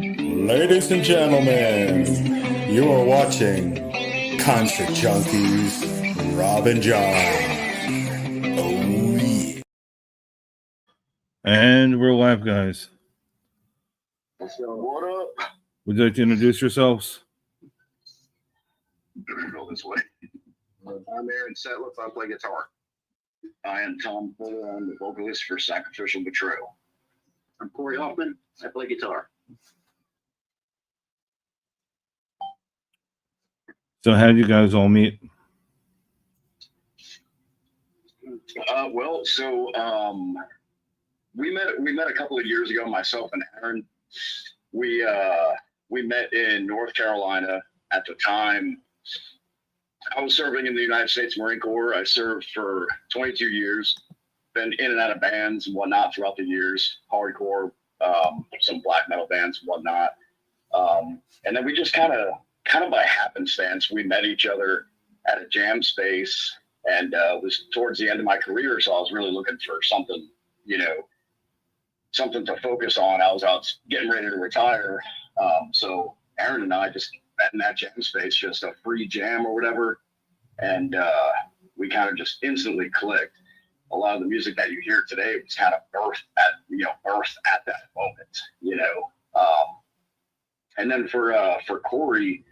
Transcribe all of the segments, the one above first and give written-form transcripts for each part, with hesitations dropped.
Ladies and gentlemen, you are watching Concert Junkies, Rob and John. Oh, yeah. And we're live, guys. What up? Would you like to introduce yourselves? Go this way. I'm Aaron Setliff. I play guitar. I am Tom Fuller. I'm the vocalist for Sacrificial Betryal. I'm Corey Hoffman. I play guitar. So how did you guys all meet? We met a couple of years ago. Myself and Aaron. We met in North Carolina. At the time, I was serving in the United States Marine Corps. I served for 22 years. Been in and out of bands and whatnot throughout the years. Hardcore, some black metal bands and whatnot. And then we just kind of by happenstance, we met each other at a jam space, and it was towards the end of my career, so I was really looking for something, something to focus on. I was getting ready to retire, so Aaron and I just met in that jam space, just a free jam or whatever, and we kind of just instantly clicked. A lot of the music that you hear today was kind of birthed at that moment, And then for Corey,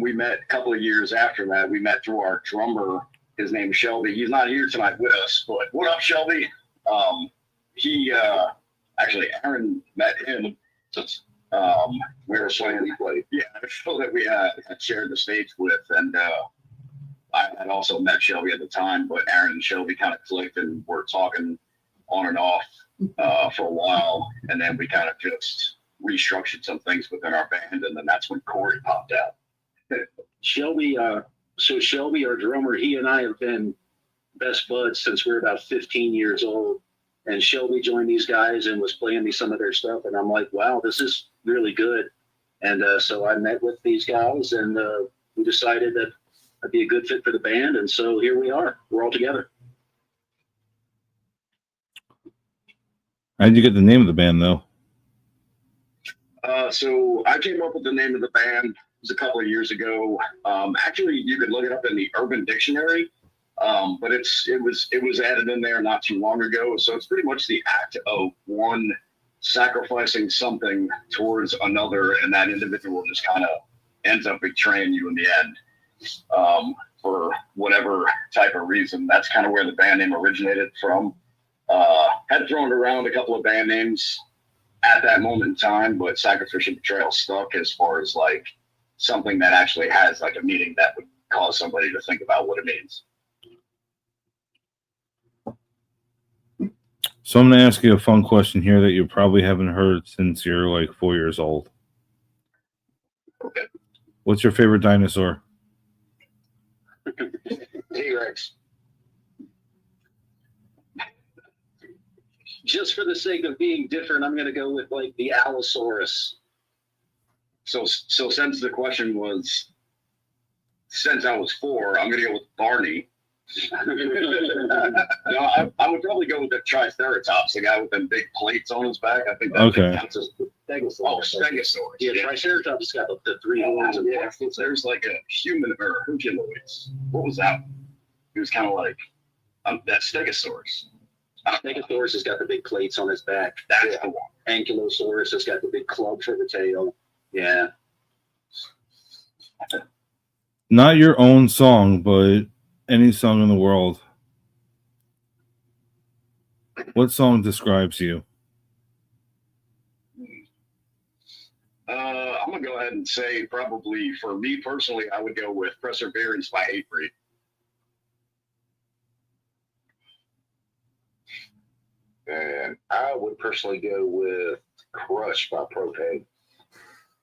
we met a couple of years after that. We met through our drummer. His name is Shelby. He's not here tonight with us, but what up, Shelby? Actually, Aaron met him. We were playing. Yeah, a show that we had shared the stage with, and I had also met Shelby at the time, but Aaron and Shelby kind of clicked and were talking on and off for a while, and then we kind of just restructured some things within our band, and then that's when Corey popped out. Shelby, Shelby, our drummer, he and I have been best buds since we were about 15 years old. And Shelby joined these guys and was playing me some of their stuff. And I'm like, wow, this is really good. And so I met with these guys, and we decided that I'd be a good fit for the band. And so here we are. We're all together. How did you get the name of the band, though? So I came up with the name of the band. It was a couple of years ago. Actually, you could look it up in the Urban Dictionary, but it was added in there not too long ago. So it's pretty much the act of one sacrificing something towards another, and that individual just kind of ends up betraying you in the end for whatever type of reason. That's kind of where the band name originated from. Had thrown around a couple of band names at that moment in time, but Sacrificial Betryal stuck as far as like something that actually has like a meaning that would cause somebody to think about what it means. So I'm going to ask you a fun question here that you probably haven't heard since you're like 4 years old. Okay. What's your favorite dinosaur? T-Rex. Just for the sake of being different, I'm going to go with like the Allosaurus. So since the question was, since I was 4, I'm going to go with Barney. No, I would probably go with the Triceratops, the guy with them big plates on his back. I think that Okay. counts as Stegosaurus. Yeah, Triceratops got the 3 horns. Yeah, there's like a human or Herculoids. What was that? He was kind of like that Stegosaurus. Stegosaurus has got the big plates on his back. That's the one. Ankylosaurus has got the big club for the tail. Yeah. Not your own song, but any song in the world. What song describes you? I'm gonna go ahead and say probably for me personally, I would go with Perseverance by Hatebreed. And I would personally go with Crush by Propane.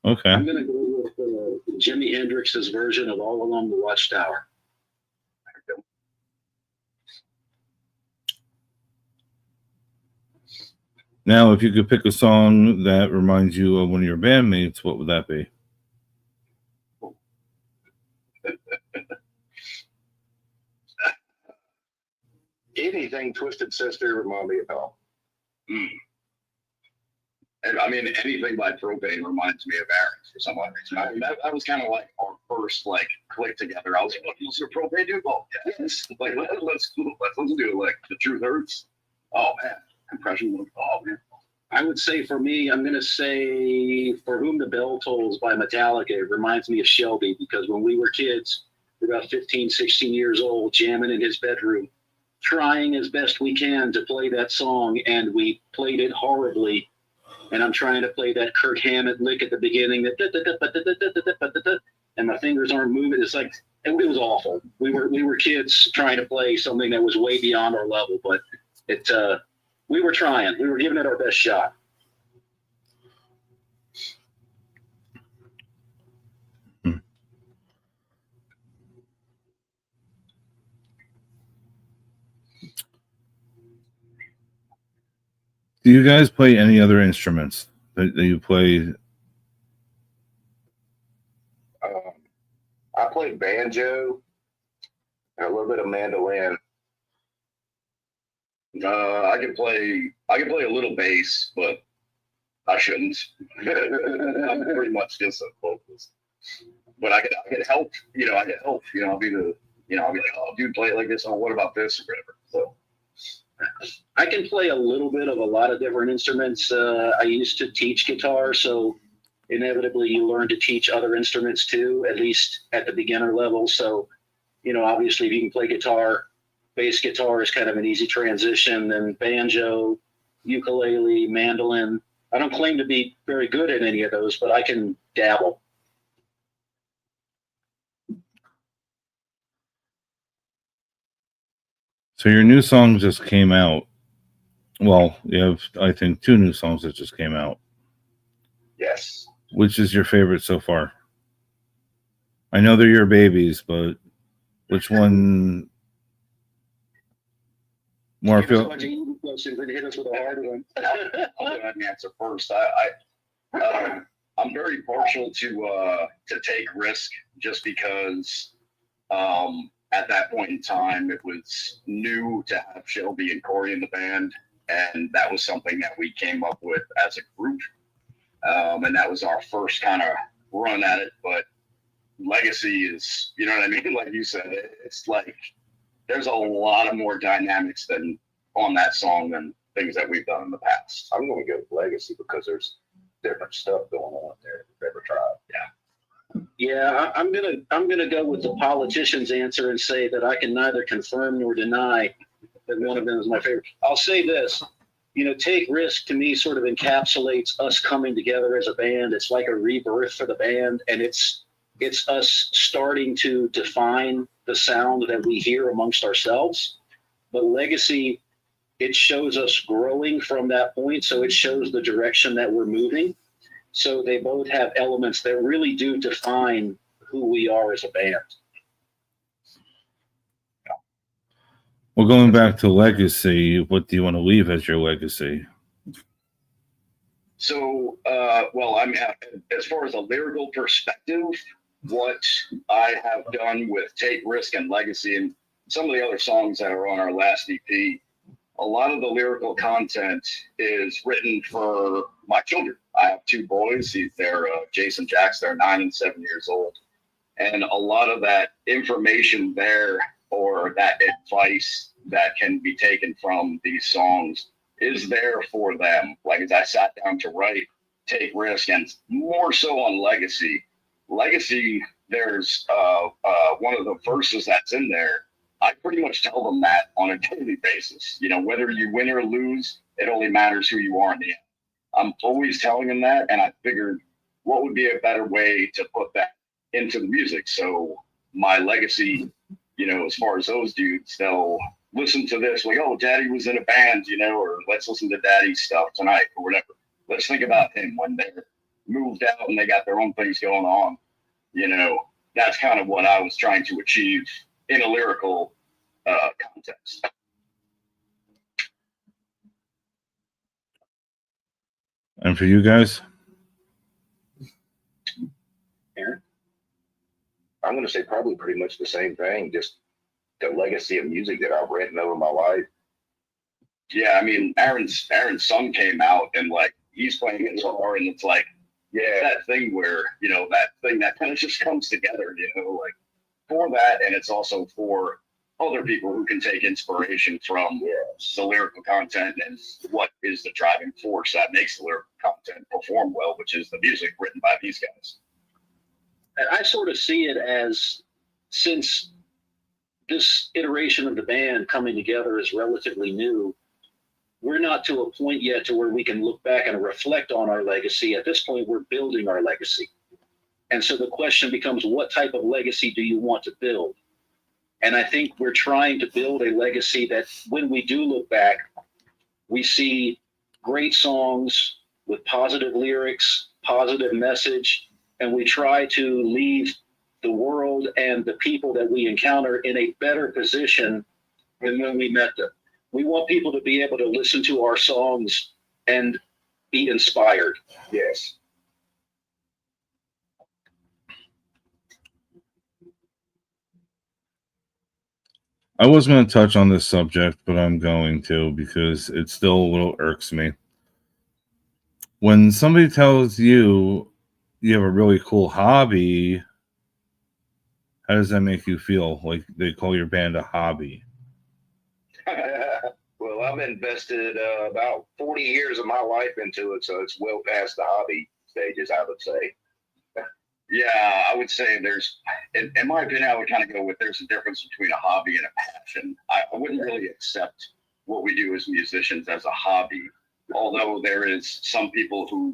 Okay. I'm going to go with Jimi Hendrix's version of All Along the Watchtower. Now, if you could pick a song that reminds you of one of your bandmates, what would that be? Anything Twisted Sister remind me of. And I mean, anything by Propane reminds me of Aaron's for some odd reason. I mean, that was kind of like our first like click together. I was like, "You listen to Propane, dude? Oh, yes. Like, let's do it. Like, The Truth Hurts. Oh man, Compression. Oh man." I would say for me, I'm going to say For Whom the Bell Tolls by Metallica. It reminds me of Shelby because when we were kids, we were about 15, 16 years old, jamming in his bedroom, trying as best we can to play that song, and we played it horribly. And I'm trying to play that Kirk Hammett lick at the beginning, and my fingers aren't moving. It's like, it was awful. We were kids trying to play something that was way beyond our level, but we were trying. We were giving it our best shot. Do you guys play any other instruments that you play? I play banjo and a little bit of mandolin. I can play a little bass, but I shouldn't. I'm pretty much just a vocalist. But I can help. I can help. I'll be like, oh, dude, play it like this. Oh, what about this or whatever. So. I can play a little bit of a lot of different instruments. I used to teach guitar, so inevitably you learn to teach other instruments too, at least at the beginner level. So, obviously if you can play guitar, bass guitar is kind of an easy transition, then banjo, ukulele, mandolin. I don't claim to be very good at any of those, but I can dabble. So your new song just came out. Well, you have, I think, 2 new songs that just came out. Yes. Which is your favorite so far? I know they're your babies, but which one more feel? Hit us with a hard one. I'll go ahead and answer first. I'm very partial to Take Risk just because at that point in time it was new to have Shelby and Corey in the band, and that was something that we came up with as a group, and that was our first kind of run at it. But Legacy is, you know what I mean? Like you said, it's like there's a lot of more dynamics than on that song than things that we've done in the past. I'm going to go with Legacy because there's different stuff going on there we've ever tried. Yeah, I'm gonna go with the politician's answer and say that I can neither confirm nor deny that one of them is my favorite. I'll say this, Take Risk to me sort of encapsulates us coming together as a band. It's like a rebirth for the band, and it's us starting to define the sound that we hear amongst ourselves. But Legacy, it shows us growing from that point, so it shows the direction that we're moving. So they both have elements that really do define who we are as a band. Well, going back to Legacy, what do you want to leave as your legacy? So, I mean, as far as a lyrical perspective, what I have done with Take Risk and Legacy and some of the other songs that are on our last EP, a lot of the lyrical content is written for my children. I have 2 boys. They're Jason Jacks. They're 9 and 7 years old. And a lot of that information there, or that advice that can be taken from these songs, is there for them. Like, as I sat down to write Take Risk, and more so on Legacy, there's one of the verses that's in there. I pretty much tell them that on a daily basis. Whether you win or lose, it only matters who you are in the end. I'm always telling them that, and I figured what would be a better way to put that into the music. So my legacy, as far as those dudes, they'll listen to this like, oh, Daddy was in a band, or let's listen to Daddy's stuff tonight or whatever. Let's think about him when they're moved out and they got their own things going on. That's kind of what I was trying to achieve in a lyrical context. And for you guys? Aaron? I'm going to say probably pretty much the same thing, just the legacy of music that I've written over my life. Yeah, I mean, Aaron's son came out, and like he's playing guitar, and it's like, yeah, that thing where, that thing that kind of just comes together, like for that. And it's also for other people who can take inspiration from the lyrical content and what is the driving force that makes the lyrical content perform well, which is the music written by these guys. And I sort of see it as, since this iteration of the band coming together is relatively new, we're not to a point yet to where we can look back and reflect on our legacy. At this point, we're building our legacy. And so the question becomes, what type of legacy do you want to build? And I think we're trying to build a legacy that when we do look back, we see great songs with positive lyrics, positive message, and we try to leave the world and the people that we encounter in a better position than when we met them. We want people to be able to listen to our songs and be inspired. Yes. I was going to touch on this subject, but I'm going to because it still a little irks me. When somebody tells you you have a really cool hobby, how does that make you feel? Like they call your band a hobby? Well, I've invested about 40 years of my life into it, so it's well past the hobby stages, I would say. Yeah, I would say in my opinion, I would kind of go with there's a difference between a hobby and a passion. I wouldn't really accept what we do as musicians as a hobby, although there is some people who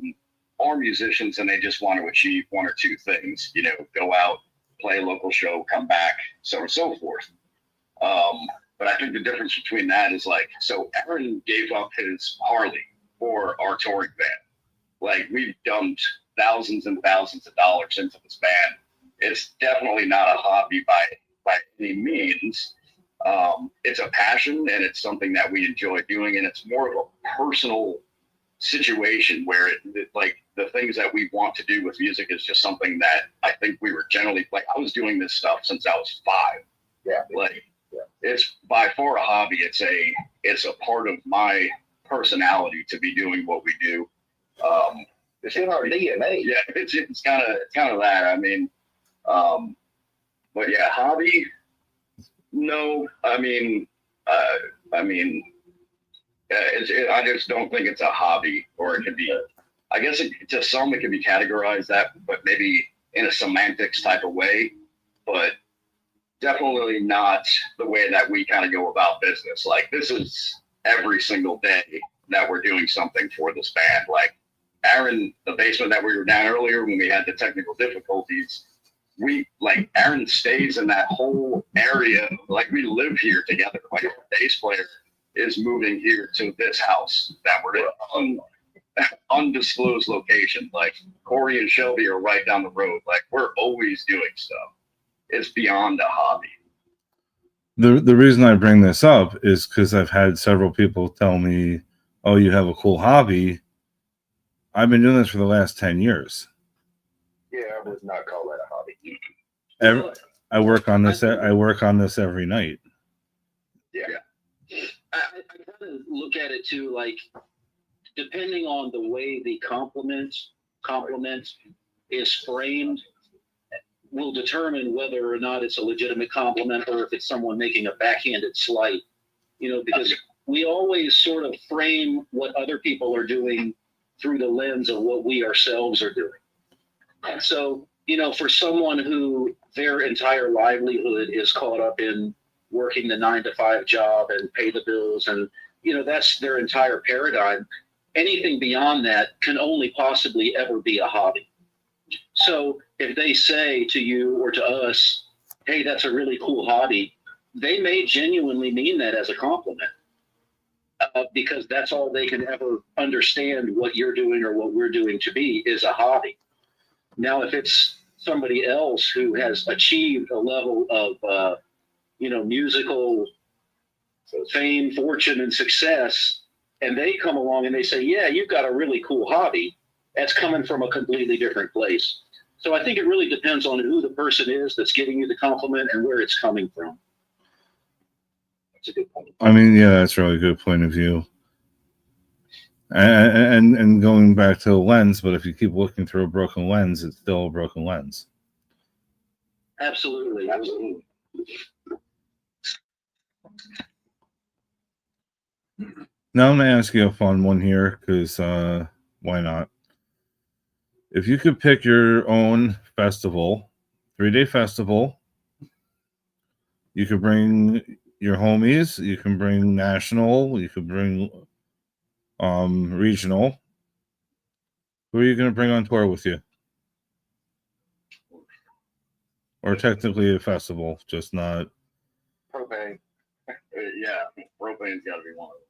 are musicians and they just want to achieve one or two things, go out, play a local show, come back, so on and so forth. But I think the difference between that is so Aaron gave up his Harley for our touring band. We've dumped thousands and thousands of dollars into this band. It's definitely not a hobby by any means. It's a passion and it's something that we enjoy doing, and it's more of a personal situation where the things that we want to do with music is just something that I think we were generally I was doing this stuff since I was 5. Yeah. It's by far a hobby. It's a part of my personality to be doing what we do. It's in our DNA. Yeah, it's kind of that. I mean, but yeah, hobby. No, I just don't think it's a hobby, or it could be. I guess to some it can be categorized that, but maybe in a semantics type of way. But definitely not the way that we kind of go about business. This is every single day that we're doing something for this band. Aaron, the basement that we were down earlier when we had the technical difficulties, Aaron stays in that whole area. We live here together. Our bass player is moving here to this house that we're in, undisclosed location. Corey and Shelby are right down the road. We're always doing stuff. It's beyond a hobby. The reason I bring this up is because I've had several people tell me, "Oh, you have a cool hobby." I've been doing this for the last 10 years. Yeah, I would not call that a hobby. I work on this. I work on this every night. Yeah. I kind of look at it too, depending on the way the compliment is framed, will determine whether or not it's a legitimate compliment or if it's someone making a backhanded slight. Because we always sort of frame what other people are doing through the lens of what we ourselves are doing. And so, for someone who their entire livelihood is caught up in working the 9-to-5 job and pay the bills, and, that's their entire paradigm, anything beyond that can only possibly ever be a hobby. So if they say to you or to us, "Hey, that's a really cool hobby," they may genuinely mean that as a compliment. Because that's all they can ever understand what you're doing or what we're doing to be is a hobby. Now, if it's somebody else who has achieved a level of, musical fame, fortune, and success, and they come along and they say, "Yeah, you've got a really cool hobby," that's coming from a completely different place. So I think it really depends on who the person is that's giving you the compliment and where it's coming from. That's a good point. I mean, yeah, that's a really good point of view. And going back to the lens, but if you keep looking through a broken lens, it's still a broken lens. Absolutely. Absolutely. Now I'm gonna ask you a fun one here, because why not? If you could pick your own festival, 3-day festival, you could bring your homies, you can bring national, you could bring regional. Who are you gonna bring on tour with you? Or technically a festival, just not. Propane. Yeah, propane's got to be one of them.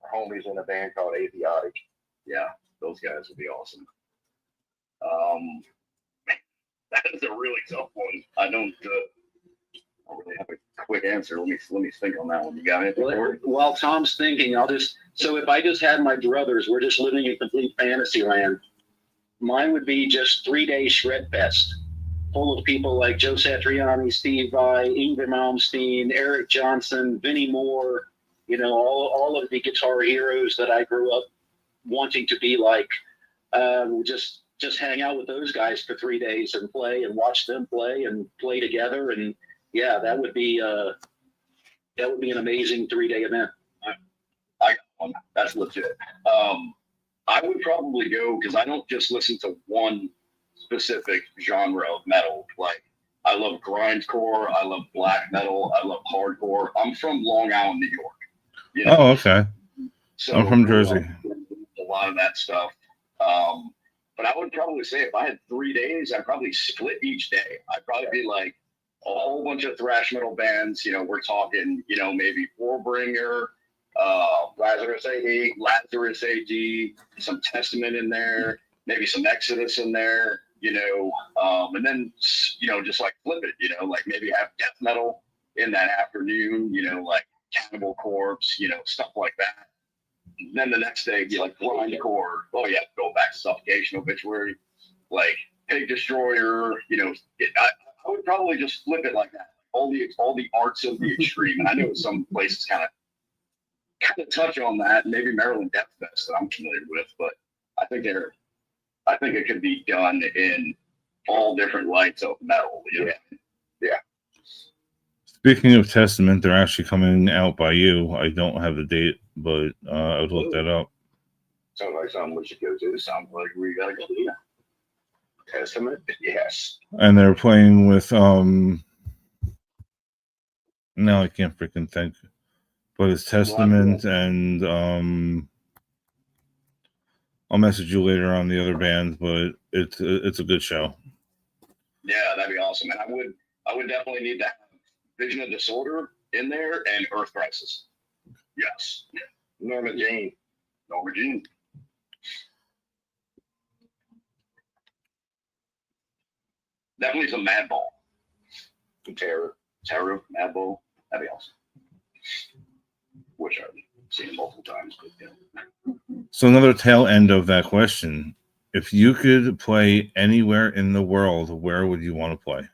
Our homies in a band called Atheotic. Yeah, those guys would be awesome. That is a really tough one. I don't really have a quick answer. Let me think on that one. You got anything for it? While Tom's thinking, so if I just had my druthers, we're just living in complete fantasy land. Mine would be just 3-day shred fest, full of people like Joe Satriani, Steve Vai, Ingrid Malmsteen, Eric Johnson, Vinnie Moore, all of the guitar heroes that I grew up wanting to be like. Just hang out with those guys for 3 days and play and watch them play and play together. And yeah, that would be an amazing 3-day event. I got one. That's legit. I would probably go, because I don't just listen to one specific genre of metal. Like, I love grindcore, I love black metal, I love hardcore. I'm from Long Island, New York. Oh, okay. So I'm from Jersey. A lot of that stuff. But I would probably say if I had 3 days, I'd probably split each day. I'd probably be like a whole bunch of thrash metal bands. We're talking, maybe Warbringer, Lazarus AD, some Testament in there, maybe some Exodus in there, and then, just like flip it, like maybe have death metal in that afternoon, like Cannibal Corpse, stuff like that. And then the next day, be like grindcore. Oh yeah, go back to Suffocation, Obituary, like Pig Destroyer. I would probably just flip it like that. All the arts of the extreme. And I know some places kind of touch on that. Maybe Maryland Death Fest that I'm familiar with, but I think it could be done in all different lights of metal. Yeah. Speaking of Testament, they're actually coming out by you. I don't have the date, but I would look that up. Sounds like something we should go to. Sounds like we gotta go. Yeah. Testament, yes. And they're playing with no, I can't freaking think. But it's Testament and I'll message you later on the other band, but it's a good show. Yeah, that'd be awesome. And I would definitely need to have Vision of Disorder in there and Earth Crisis. Yes. Norma Jean. Definitely some Madball. Terror, Madball. That'd be awesome. Which I've seen multiple times. But, yeah. So another tail end of that question. If you could play anywhere in the world, where would you want to play?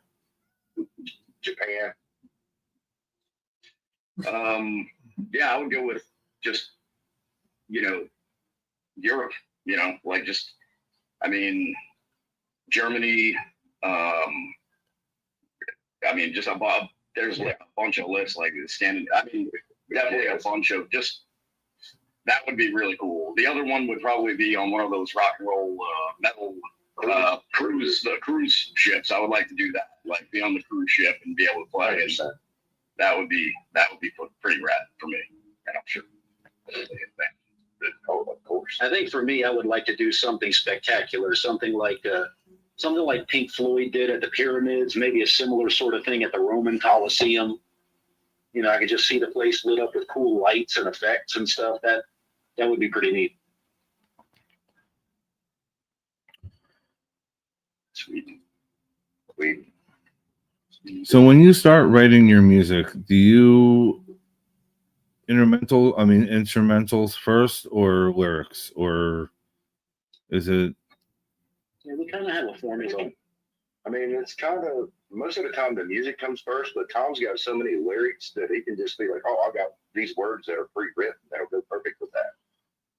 Japan. Yeah, I would go with just, Europe, Germany, just above, there's like a bunch of lists, like definitely a bunch of that would be really cool. The other one would probably be on one of those rock and roll, metal, cruise ships. I would like to do that, like be on the cruise ship and be able to play. And that would be pretty rad for me, and I'm sure. Oh, of course. I think for me, I would like to do something spectacular, something like Pink Floyd did at the Pyramids, maybe a similar sort of thing at the Roman Colosseum. I could just see the place lit up with cool lights and effects and stuff. That would be pretty neat. Sweet. So when you start writing your music, do you instrumentals first or lyrics, or is it? Yeah, we kind of have a formula. It's kind of, most of the time the music comes first, but Tom's got so many lyrics that he can just be like, oh, I got these words that are pre-written that'll go perfect with that.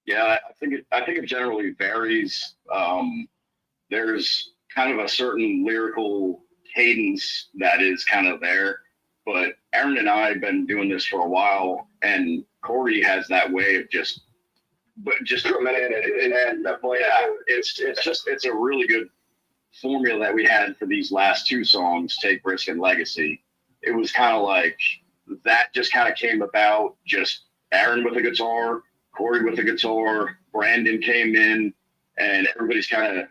Yeah, I think it generally varies. There's kind of a certain lyrical cadence that is kind of there, but Aaron and I have been doing this for a while, and Corey has that way of just coming in and yeah, it's a really good formula that we had for these last two songs, Take Risk and Legacy. It was kind of like that just kind of came about, just Aaron with a guitar, Corey with a guitar, Brandon came in, and everybody's kind of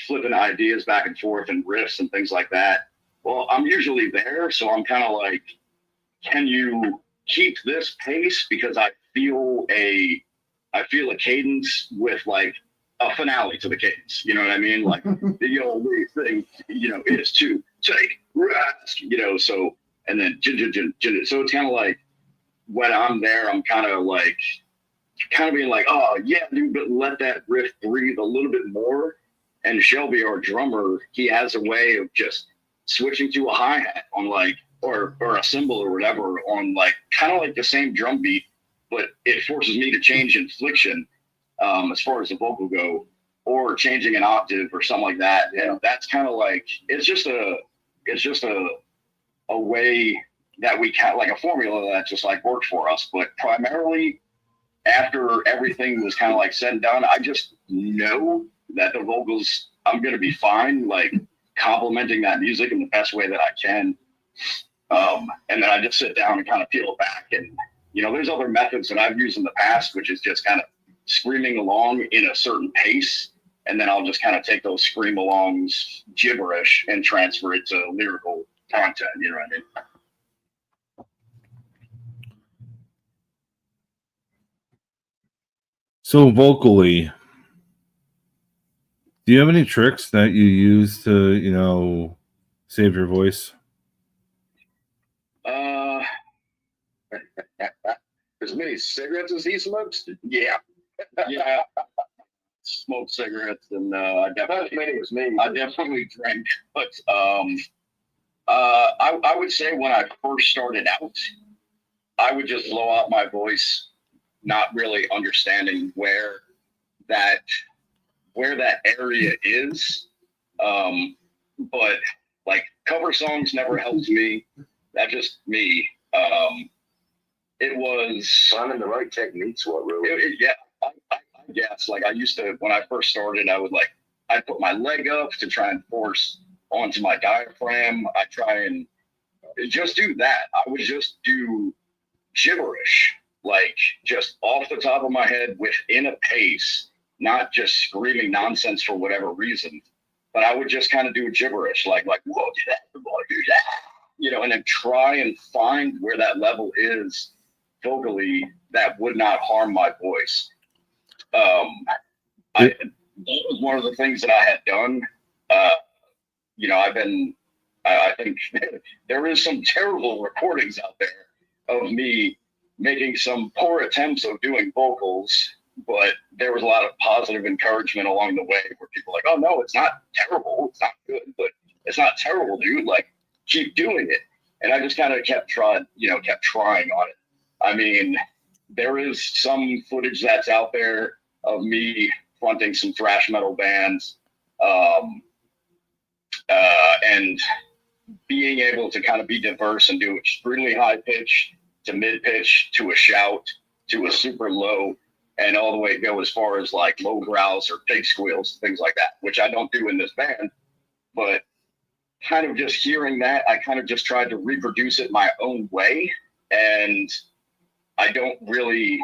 flipping ideas back and forth and riffs and things like that. Well, I'm usually there, so I'm kind of like, can you keep this pace? Because I feel a cadence with like a finale to the cadence. You know what I mean? Like the old thing, is to take risk, so, and then, so it's kind of like when I'm there, I'm kind of being like, oh yeah, dude, but let that riff breathe a little bit more. And Shelby, our drummer, he has a way of just switching to a hi-hat on like, or a cymbal or whatever on like, kind of like the same drum beat, but it forces me to change inflection as far as the vocal go, or changing an octave or something like that. That's kind of like, it's just a way that we can, like a formula that just like worked for us. But primarily after everything was kind of like said and done, I just know that the vocals, I'm going to be fine, like complimenting that music in the best way that I can. And then I just sit down and kind of peel it back. And, there's other methods that I've used in the past, which is just kind of screaming along in a certain pace. And then I'll just kind of take those scream alongs gibberish and transfer it to lyrical content. You know what I mean? So vocally, do you have any tricks that you use to, save your voice? As many cigarettes as he smokes? Yeah. Yeah. Smoke cigarettes, and I definitely drink. But I would say when I first started out, I would just blow out my voice, not really understanding where that area is. But like cover songs never helped me. That's just me. It was finding the right techniques. What really? I guess like I used to, when I first started, I'd put my leg up to try and force onto my diaphragm. I try and just do that. I would just do gibberish, like just off the top of my head within a pace, not just screaming nonsense for whatever reason. But I would just kind of do gibberish, like whoa, do that, whoa, do that, and then try and find where that level is vocally that would not harm my voice. That was one of the things that I had done. I think there is some terrible recordings out there of me making some poor attempts of doing vocals, but there was a lot of positive encouragement along the way where people were like, oh no, it's not terrible. It's not good, but it's not terrible, dude. Like, keep doing it. And I just kind of kept trying on it. I mean, there is some footage that's out there of me fronting some thrash metal bands, and being able to kind of be diverse and do extremely high pitch to mid pitch to a shout to a super low, and all the way go as far as like low growls or pig squeals, things like that, which I don't do in this band. But kind of just hearing that, I kind of just tried to reproduce it my own way. And I don't really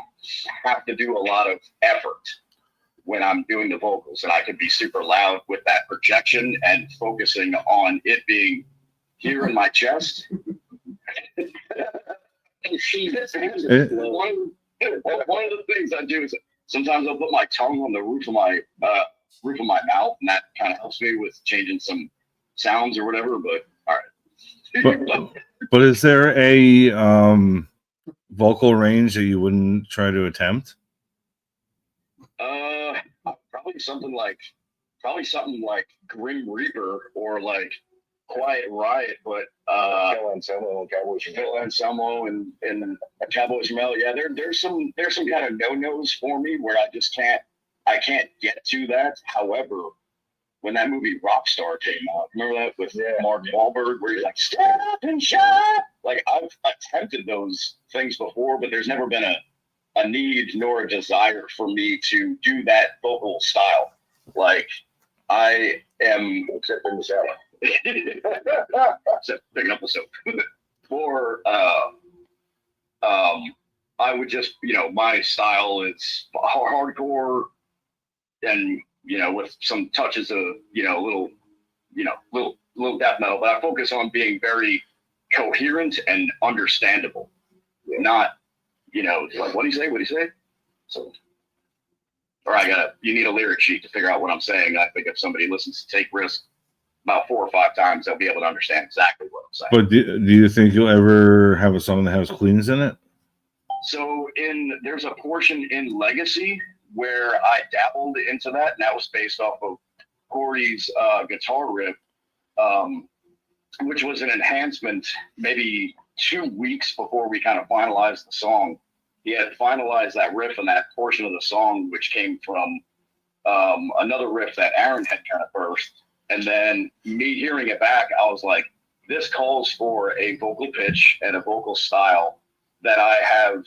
have to do a lot of effort when I'm doing the vocals, and I can be super loud with that projection and focusing on it being here in my chest. One of the things I do is sometimes I'll put my tongue on the roof of my mouth, and that kind of helps me with changing some sounds or whatever. But all right. But is there a vocal range that you wouldn't try to attempt? Probably something like Grim Reaper, or like Quiet Riot, but Phil Anselmo and Cowboy Chanel. Phil Anselmo and Cowboy Chanel. Yeah, there's some kind of no-nos for me where I can't get to that. However, when that movie Rockstar came out, remember that with Mark Wahlberg, where he's like, "Step and shine." Like, I've attempted those things before, but there's never been a need nor a desire for me to do that vocal style. Like, I am, Except in the shower. except picking up the soap. For I would just, my style is hardcore and, with some touches of, little death metal, but I focus on being very coherent and understandable. Not, like, what do you say? What do you say? So, or you need a lyric sheet to figure out what I'm saying. I think if somebody listens to Take Risk about 4 or 5 times, they'll be able to understand exactly what I'm saying. But do you think you'll ever have a song that has cleans in it? So there's a portion in Legacy where I dabbled into that, and that was based off of Corey's guitar riff, which was an enhancement maybe 2 weeks before we kind of finalized the song. He had finalized that riff and that portion of the song, which came from another riff that Aaron had kind of burst. And then me hearing it back, I was like, this calls for a vocal pitch and a vocal style that I have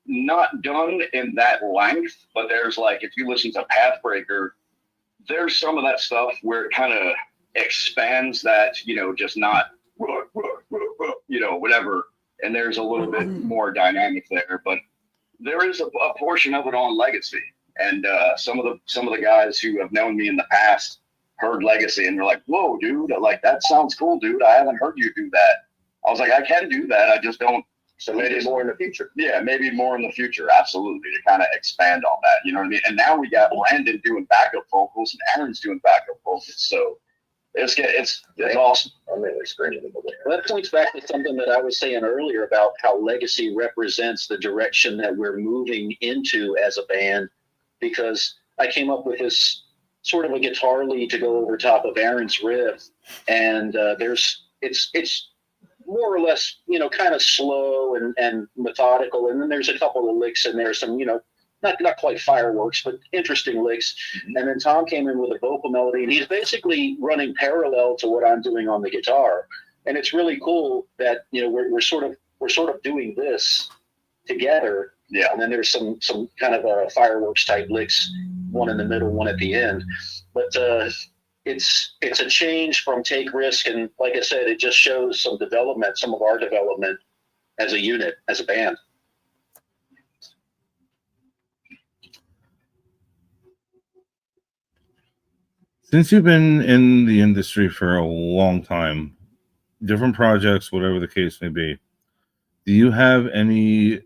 not done in that length. But there's, like, if you listen to Pathbreaker, there's some of that stuff where it kind of expands that, just not, whatever. And there's a little bit more dynamic there. But there is a portion of it on Legacy. And some of the guys who have known me in the past heard Legacy and they're like, "Whoa, dude, like, that sounds cool, dude. I haven't heard you do that." I was like, I can do that. I just don't. So maybe more in the future. Yeah, maybe more in the future. Absolutely. To kind of expand on that. You know what I mean? And now we got Brandon doing backup vocals and Aaron's doing backup vocals. So it's awesome. I'm really screaming in the way. Well, that points back to something that I was saying earlier about how Legacy represents the direction that we're moving into as a band, because I came up with this sort of a guitar lead to go over top of Aaron's riff, and it's more or less, kind of slow and methodical, and then there's a couple of licks in there, some, not quite fireworks, but interesting licks. And then Tom came in with a vocal melody, and he's basically running parallel to what I'm doing on the guitar. And it's really cool that, we're sort of doing this together. Yeah. And then there's some kind of fireworks type licks, one in the middle, one at the end. But it's a change from Take Risk, and like I said, it just shows some of our development as a unit, as a band. Since you've been in the industry for a long time, different projects, whatever the case may be, do you have any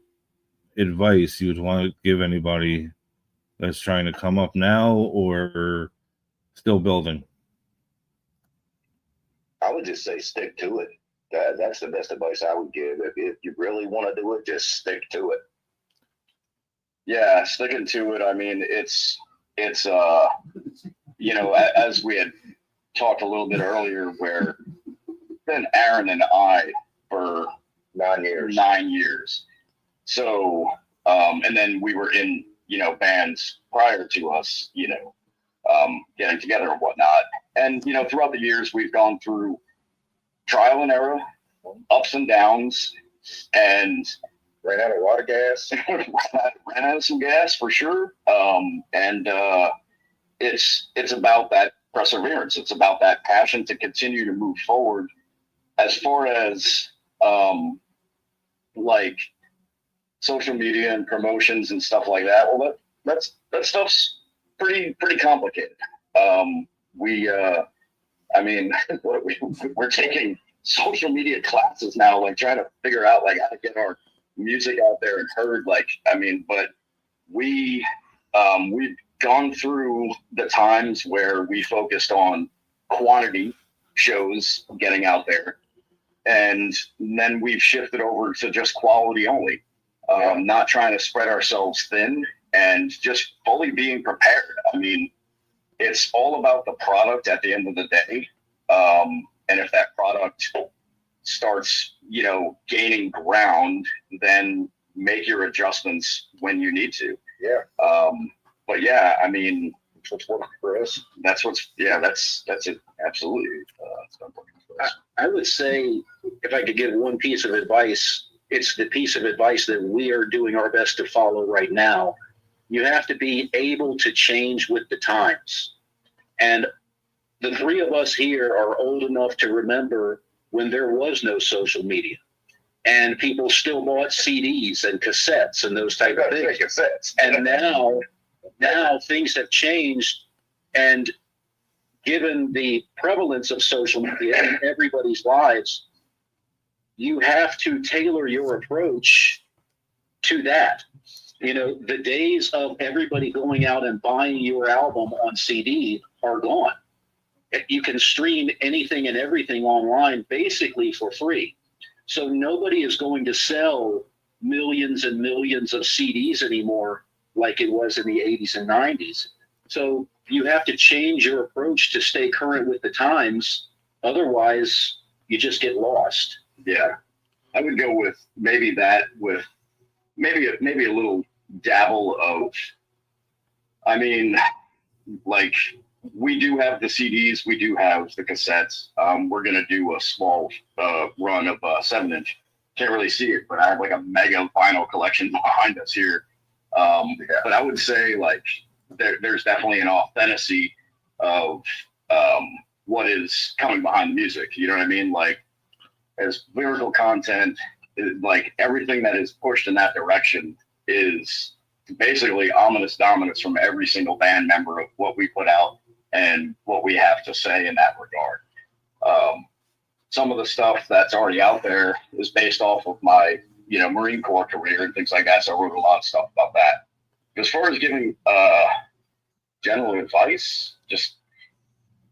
advice you would want to give anybody that's trying to come up now or still building? I would just say stick to it. That's the best advice I would give. If you really want to do it, just stick to it. Yeah, sticking to it. I mean, it's as we had talked a little bit earlier, where been Aaron and I for 9 years. 9 years. So, and then we were in, bands prior to us, getting together and whatnot. And, throughout the years, we've gone through trial and error, ups and downs, and Ran out of water gas. ran out of some gas for sure. And it's about that perseverance. It's about that passion to continue to move forward. As far as like social media and promotions and stuff like that, well, that stuff's pretty complicated. We're taking social media classes now, like trying to figure out like how to get our music out there and heard. But we've gone through the times where we focused on quantity shows getting out there, and then we've shifted over to just quality only, not trying to spread ourselves thin, and just fully being prepared. I mean, it's all about the product at the end of the day. And if that product starts, gaining ground, then make your adjustments when you need to. Yeah. But yeah, I mean, What's working for us? that's it. Absolutely. It's been working for us. I would say, if I could give one piece of advice, it's the piece of advice that we are doing our best to follow right now. You have to be able to change with the times. And the three of us here are old enough to remember when there was no social media and people still bought CDs and cassettes and those type of things. Cassettes. And now things have changed, and given the prevalence of social media in everybody's lives, you have to tailor your approach to that. The days of everybody going out and buying your album on CD are gone. You can stream anything and everything online basically for free. So nobody is going to sell millions and millions of CDs anymore like it was in the 80s and 90s. So you have to change your approach to stay current with the times. Otherwise, you just get lost. Yeah. I would go with maybe that, with maybe a little dabble of, I mean, like, we do have the CDs, we do have the cassettes. We're going to do a small run of 7-inch. Can't really see it, but I have like a mega vinyl collection behind us here. But I would say, like, there's definitely an authenticity of what is coming behind the music. You know what I mean? Like, as lyrical content, like, everything that is pushed in that direction is basically ominous dominance from every single band member of what we put out and what we have to say in that regard. Some of the stuff that's already out there is based off of my, Marine Corps career and things like that. So I wrote a lot of stuff about that. As far as giving general advice, just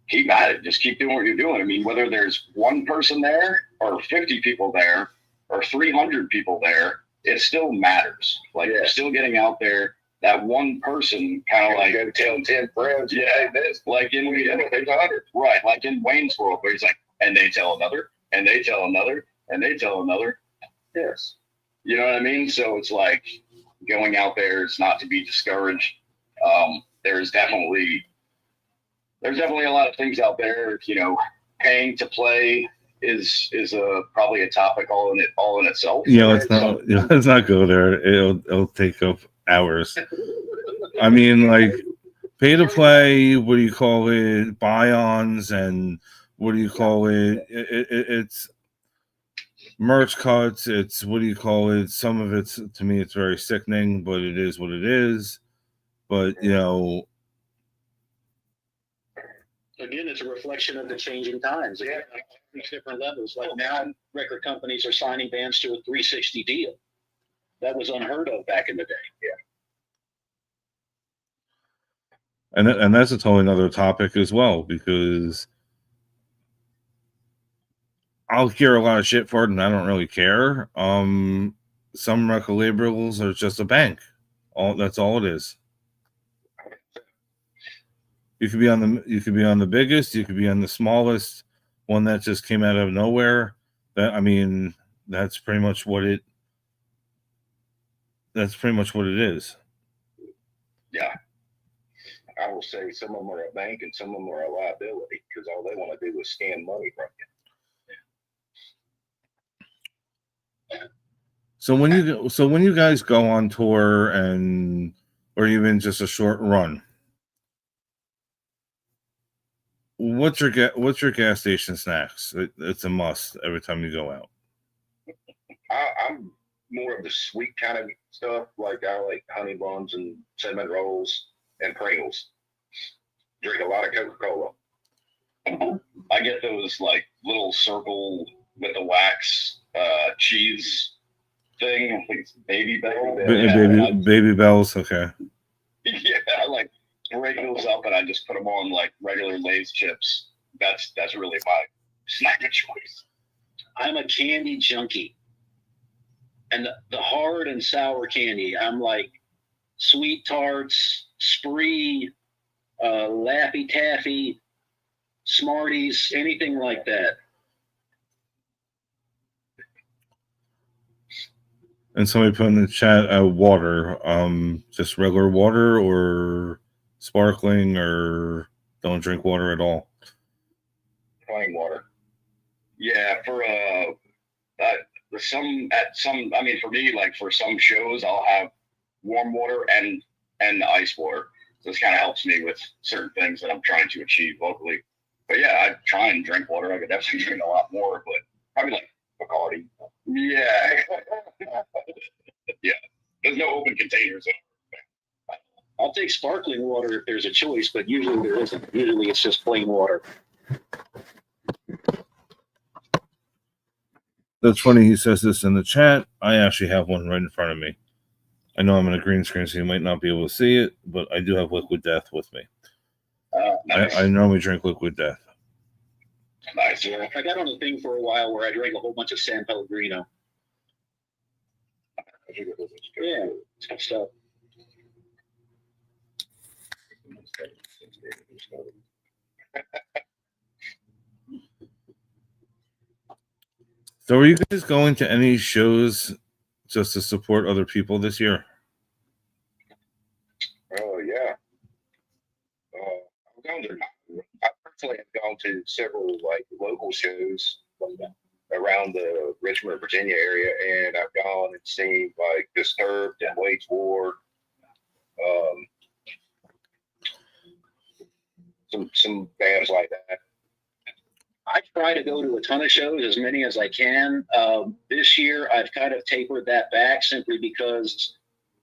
keep at it. Just keep doing what you're doing. I mean, whether there's one person there or 50 people there or 300 people there, it still matters. Like, you're still getting out there. That one person kind of like go tell 10 friends. Yeah, this like in right, like in Wayne's World, where he's like, and they tell another, and they tell another, and they tell another. Yes. You know what I mean? So it's like, going out there is not to be discouraged. There's definitely a lot of things out there. Paying to play is probably a topic all in itself. Yeah, let's not go there. It'll take up hours. I mean, like, pay to play, what do you call it, buy-ons, and what do you call it? It's merch cuts. It's, what do you call it? Some of it's, to me, it's very sickening, but it is what it is. But, Again, it's a reflection of the changing times. Again, like, these different levels. Like, now record companies are signing bands to a 360 deal. That was unheard of back in the day. and that's a totally another topic as well, because I'll hear a lot of shit for it, and I don't really care. Some record labels are just a bank. That's all it is. You could be on the biggest, you could be on the smallest one that just came out of nowhere. That's pretty much what it is. Yeah. I will say some of them are a bank and some of them are a liability, because all they want to do is scan money from you. So when you guys go on tour, or even just a short run, what's your gas station snacks? It's a must every time you go out. I'm more of the sweet kind of stuff. Like, I like honey buns and cinnamon rolls and Pringles. Drink a lot of Coca-Cola. I get those, like, little circle with the wax cheese thing. I think it's Baby Bell. Baby Bells, okay. Yeah, I like break those up and I just put them on like regular Lay's chips. That's really my snack of choice. I'm a candy junkie. And the hard and sour candy, I'm like sweet tarts, Spree, Laffy Taffy, Smarties, anything like that. And somebody put in the chat water, just regular water or sparkling, or don't drink water at all. Plain water. Yeah, for I mean, for me, like for some shows, I'll have warm water and ice water. So this kind of helps me with certain things that I'm trying to achieve locally. But yeah, I try and drink water. I could definitely drink a lot more, but probably like Bacardi. Yeah. Yeah. There's no open containers. I'll take sparkling water if there's a choice, but usually there isn't. Usually it's just plain water. That's funny. He says this in the chat. I actually have one right in front of me. I know I'm in a green screen, so you might not be able to see it, but I do have Liquid Death with me. Nice. I normally drink Liquid Death. Nice. Yeah, I got on a thing for a while where I drank a whole bunch of San Pellegrino. Yeah, it's good stuff. So are you guys going to any shows just to support other people this year? Oh yeah. I'm going to. I personally have gone to several like local shows around the Richmond, Virginia area, and I've gone and seen like Disturbed and Wage War. Some bands like that. I try to go to a ton of shows, as many as I can. This year, I've kind of tapered that back simply because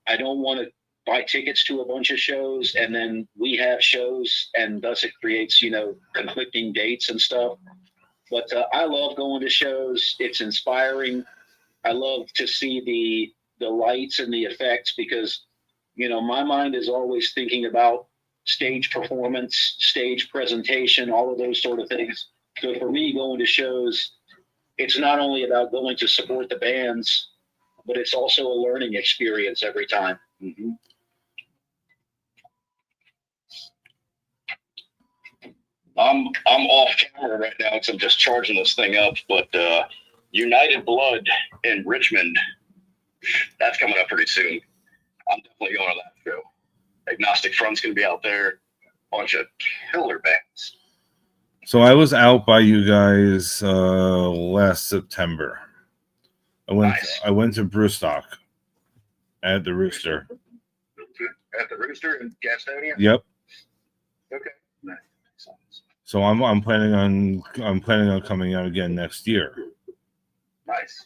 I don't want to buy tickets to a bunch of shows and then we have shows, and thus it creates, conflicting dates and stuff. But I love going to shows. It's inspiring. I love to see the lights and the effects because, my mind is always thinking about stage performance, stage presentation, all of those sort of things. So for me, going to shows, it's not only about going to support the bands, but it's also a learning experience every time. Mm-hmm. I'm off camera right now because I'm just charging this thing up. But United Blood in Richmond, that's coming up pretty soon. I'm definitely going to that show. Agnostic Front's going to be out there. Bunch of killer bands. So I was out by you guys last September. Nice. I went to Brewstock at the Rooster. At the Rooster in Gastonia? Yep. Okay. So I'm planning on coming out again next year. Nice.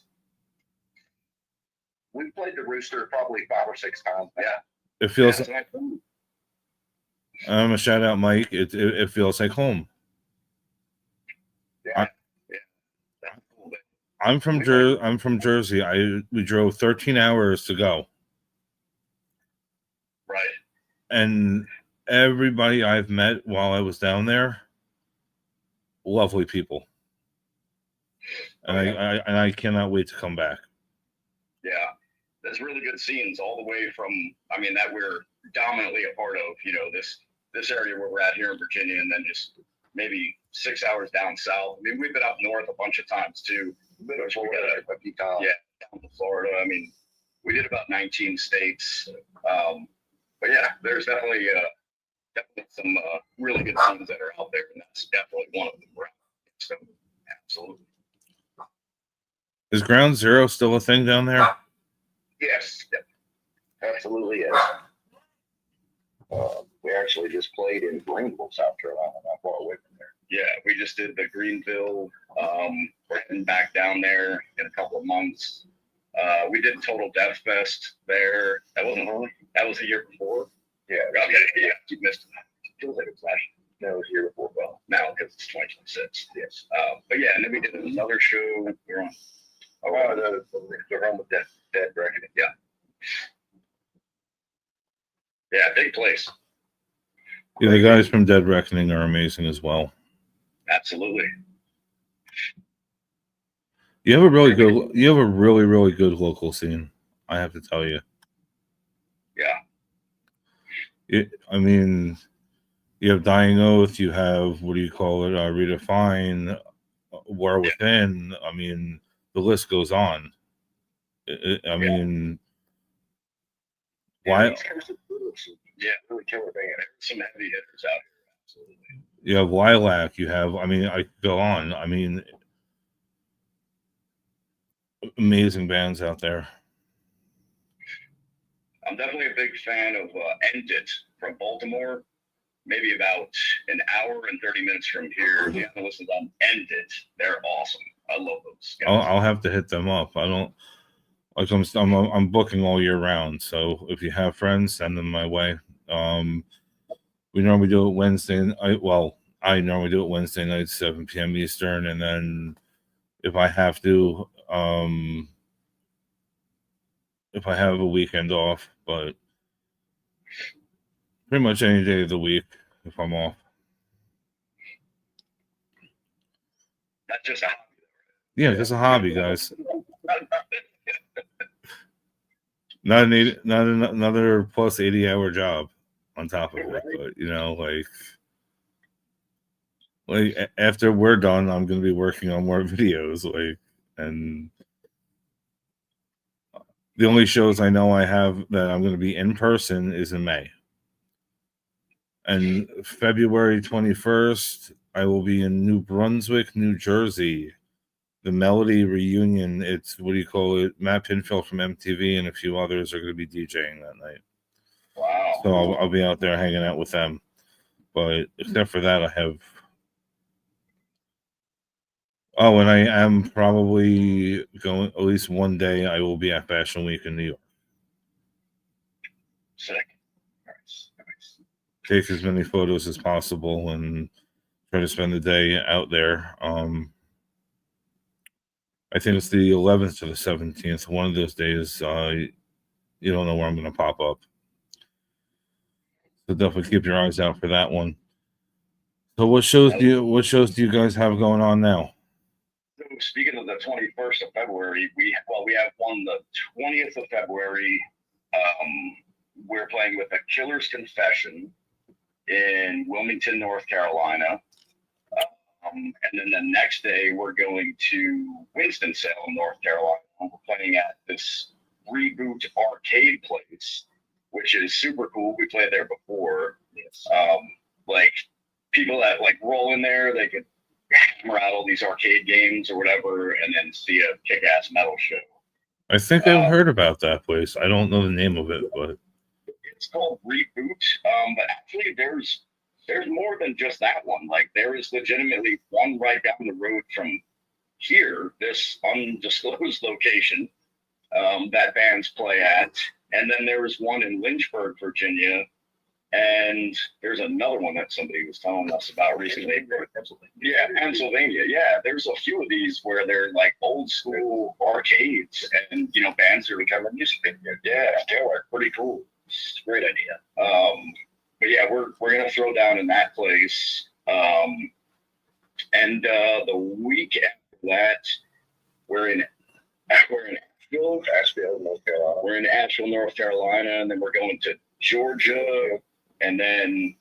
We played the Rooster probably 5 or 6 times. Yeah. It feels. Yeah, I'm a shout out, Mike. It feels like home. Yeah. I'm from Jersey. We drove 13 hours to go. Right. And everybody I've met while I was down there, lovely people. And I cannot wait to come back. Yeah. There's really good scenes all the way from, that we're dominantly a part of, this area where we're at here in Virginia, and then just maybe 6 hours down south. We've been up north a bunch of times too. A few times. Yeah, down to Florida. We did about 19 states. But yeah, there's definitely some really good scenes that are out there, and that's definitely one of them. So, absolutely. Is Ground Zero still a thing down there? Yes, absolutely is. We actually just played in Greenville, South Carolina, not far away from there. Yeah, we just did the Greenville, heading back down there in a couple of months. We did Total Death Fest there. That wasn't that was the year before. Yeah. Okay, yeah, you missed it. Feels like it was last year. No, it was the year before. Well, now because it's 2026. Yes. But yeah, and then we did another show. We were on. The Realm of Dead Reckoning. Yeah. Yeah, big place. Yeah, the guys from Dead Reckoning are amazing as well. Absolutely. You have a really good local scene, I have to tell you. Yeah. You You have Dying Oath. You have, what do you call it? Redefine, War Within. I mean, the list goes on. I mean, why? Yeah, really killer band. There's some heavy hitters out here. Absolutely. You have Lilac. You have, I mean, I go on. I mean, amazing bands out there. I'm definitely a big fan of End It from Baltimore. Maybe about an hour and 30 minutes from here. If you haven't listened to End It, they're awesome. I love those guys. I'll have to hit them up. I don't like I'm booking all year round. So if you have friends, send them my way. We normally do it Wednesday. I normally do it Wednesday night, 7 p.m. Eastern, and then if I have to, if I have a weekend off, but pretty much any day of the week if I'm off. That's just a hobby. Yeah, just a hobby, guys. Not another plus 80-hour job on top of it, but you know, like after we're done, I'm going to be working on more videos, and the only shows I know I have that I'm going to be in person is in May. And February 21st, I will be in New Brunswick, New Jersey. The Melody Reunion. It's, what do you call it? Matt Pinfield from MTV and a few others are going to be DJing that night. Wow. So I'll be out there hanging out with them. But except for that, I have. Oh, and I am probably going, at least one day, I will be at Fashion Week in New York. Sick. Nice. Take as many photos as possible and try to spend the day out there. I think it's the 11th to the 17th. One of those days, you don't know where I'm going to pop up. So definitely keep your eyes out for that one. So what shows do you guys have going on now? So speaking of the 21st of February, we have one the 20th of February. We're playing with the Killer's Confession in Wilmington, North Carolina. And then the next day, we're going to Winston-Salem, North Carolina. We're playing at this Reboot arcade place, which is super cool. We played there before. Yes. Like people that like roll in there, they could hammer out all these arcade games or whatever, and then see a kick-ass metal show. I think I've heard about that place. I don't know the name of it, but it's called Reboot. But actually, there's more than just that one. Like there is legitimately one right down the road from here, this undisclosed location that bands play at, and then there was one in Lynchburg, Virginia, and there's another one that somebody was telling us about recently. Yeah, Pennsylvania. Yeah, there's a few of these where they're like old school arcades, and you know, bands are recovering music. Yeah, they're pretty cool. It's a great idea. But yeah, we're gonna throw down in that place. And the week after that, we're in Asheville, North Carolina. We're in Asheville, North Carolina, and then we're going to Georgia. And then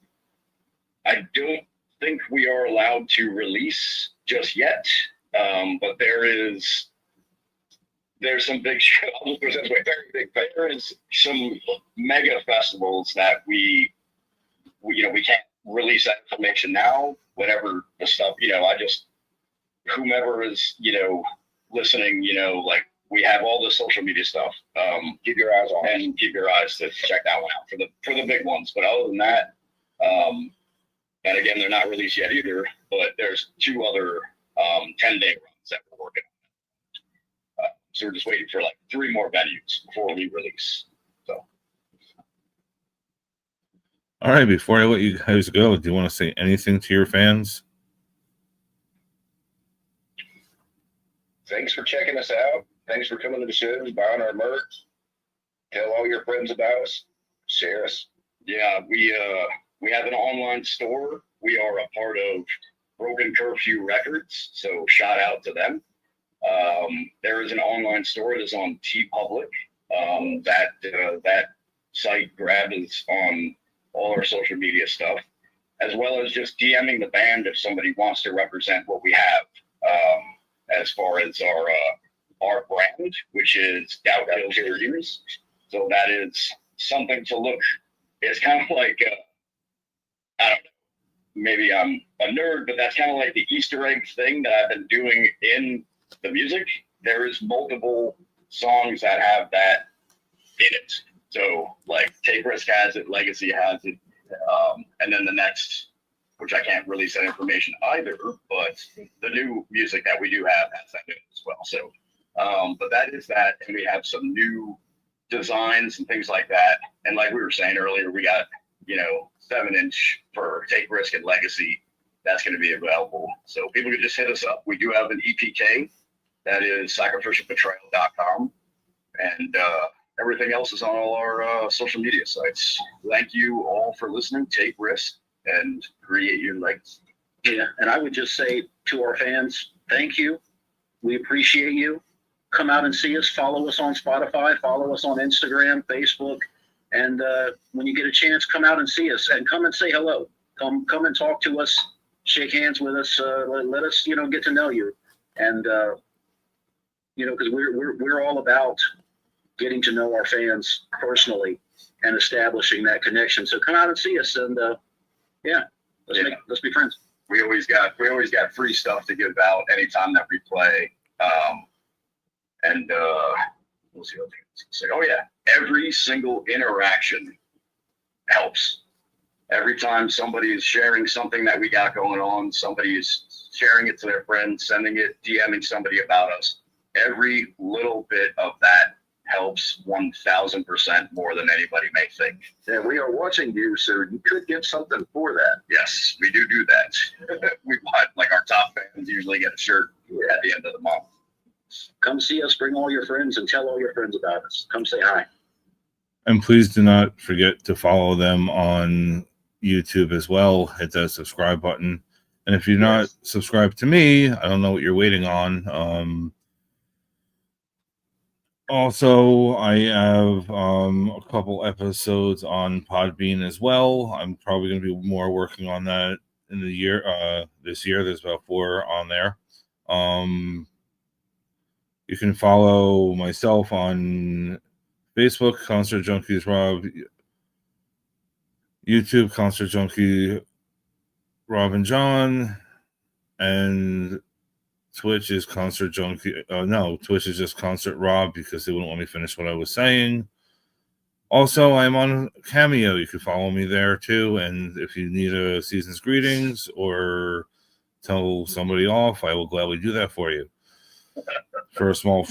I don't think we are allowed to release just yet. But there's some big shows. There is some mega festivals that we can't release that information now. Whatever the stuff, whomever is, listening, like we have all the social media stuff. Keep your eyes on and keep your eyes to check that one out for the big ones. But other than that, and again, they're not released yet either, but there's two other 10-day runs that we're working on. So we're just waiting for like 3 more venues before we release. So. All right, before I let you guys go, do you want to say anything to your fans? Thanks for checking us out. Thanks for coming to the shows, buying our merch. Tell all your friends about us. Share us. Yeah, we have an online store. We are a part of Broken Curfew Records, so shout out to them. There is an online store that is on TeePublic. That site grab is on all our social media stuff. as well as just DMing the band if somebody wants to represent what we have, as far as our brand, which is Doubt Kills Dreams. So that is something to look. It's kind of like I don't know. Maybe I'm a nerd, but that's kind of like the Easter egg thing that I've been doing in the music. There is multiple songs that have that in it. So like Take Risk has it, Legacy has it, and then the next, which I can't release that information either, but the new music that we do have has that in it as well. So, but that is that, and we have some new designs and things like that. And like we were saying earlier, we got 7-inch for Take Risk and Legacy. That's going to be available. So people can just hit us up. We do have an EPK. That is sacrificialbetryal.com. And everything else is on all our social media sites. Thank you all for listening. Take risks and create your legacy. Yeah, and I would just say to our fans, thank you. We appreciate you. Come out and see us. Follow us on Spotify. Follow us on Instagram, Facebook. And when you get a chance, come out and see us and come and say hello. Come and talk to us. Shake hands with us. Let us, get to know you. And, because we're all about getting to know our fans personally and establishing that connection. So come out and see us. And, let's be friends. We always got free stuff to give out anytime that we play. We'll see what things say. Oh yeah, every single interaction helps. Every time somebody is sharing something that we got going on, somebody is sharing it to their friends, sending it, DMing somebody about us. Every little bit of that helps 1,000% more than anybody may think. Yeah, we are watching you, so you could get something for that. Yes, we do that. We want, like our top fans usually get a shirt at the end of the month. Come see us, bring all your friends, and tell all your friends about us. Come say hi. And please do not forget to follow them on YouTube as well. Hit that subscribe button. And if you're not subscribed to me, I don't know what you're waiting on. Also, I have a couple episodes on Podbean as well. I'm probably going to be more working on that in the year. This year, there's about 4 on there. You can follow myself on Facebook, Concert Junkies Rob, YouTube, Concert Junkie Rob and John, and Twitch is Concert Junkie. No, Twitch is just Concert Rob because they wouldn't let me finish what I was saying. Also, I'm on Cameo. You can follow me there too. And if you need a season's greetings or tell somebody off, I will gladly do that for you for a small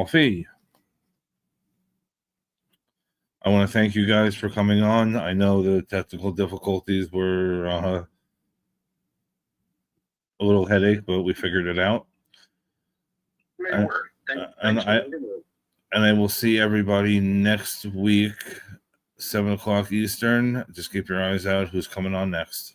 fee. I want to thank you guys for coming on. I know the technical difficulties were a little headache, but we figured it out. And I will see everybody next week, 7 o'clock Eastern. Just keep your eyes out who's coming on next.